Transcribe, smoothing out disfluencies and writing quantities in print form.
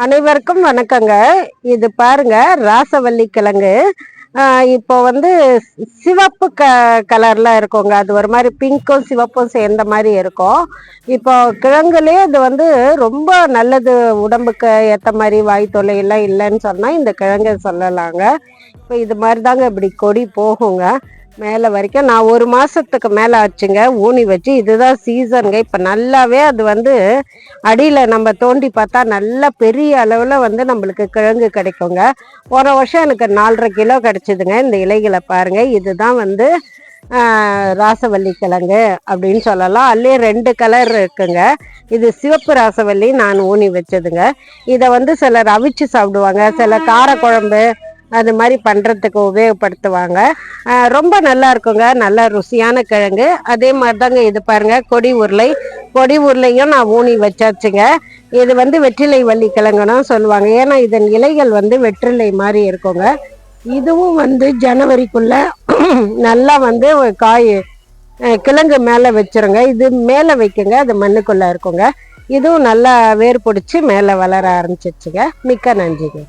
அனைவருக்கும் வணக்கங்க. இது பாருங்க, ராசவள்ளி கிழங்கு. இப்போ வந்து சிவப்பு கலர்ல இருக்குங்க. அது ஒரு மாதிரி பிங்க்கும் சிவப்பும் சேர்ந்த மாதிரி இருக்கும். இப்போ கிழங்குலே இது வந்து ரொம்ப நல்லது, உடம்புக்கு ஏற்ற மாதிரி வாய் தொல்லை எல்லாம் இல்லைன்னு சொன்னா இந்த கிழங்கு சொல்லலாங்க. இப்போ இது மாதிரி தாங்க இப்படி கொடி போகுங்க மேலே வரைக்கும். நான் 1 மாசத்துக்கு மேலே ஆச்சுங்க ஊனி வச்சு. இதுதான் சீசனுங்க. இப்போ நல்லாவே அது வந்து அடியில் நம்ம தோண்டி பார்த்தா நல்லா பெரிய அளவில் வந்து நம்மளுக்கு கிழங்கு கிடைக்குங்க. போன வருஷம் எனக்கு 4.5 கிலோ கிடைச்சிதுங்க. இந்த இலைகளை பாருங்க, இதுதான் வந்து ராசவள்ளி கிழங்கு அப்படின்னு சொல்லலாம். அதுலேயே 2 கலர் இருக்குங்க. இது சிவப்பு ராசவள்ளி நான் ஊனி வச்சதுங்க. இதை வந்து சிலர் அவிச்சு சாப்பிடுவாங்க, சில காரக்குழம்பு அது மாதிரி பண்ணுறதுக்கு உபயோகப்படுத்துவாங்க. ரொம்ப நல்லா இருக்குங்க, நல்ல ருசியான கிழங்கு. அதே மாதிரி தாங்க இது பாருங்க, கொடி உருளை. கொடி உருளையும் நான் ஊனி வச்சாச்சுங்க. இது வந்து வெற்றிலை வள்ளி கிழங்குன்னு சொல்லுவாங்க, ஏன்னா இதன் இலைகள் வந்து வெற்றிலை மாதிரி இருக்குங்க. இதுவும் வந்து ஜனவரிக்குள்ள நல்லா வந்து காய் கிழங்கு மேலே வச்சிருங்க. இது மேலே வைக்குங்க, அது மண்ணுக்குள்ள இருக்குங்க. இதுவும் நல்லா வேர் பிடிச்சி மேலே வளர ஆரம்பிச்சிருச்சுங்க. மிக்க நன்றிங்க.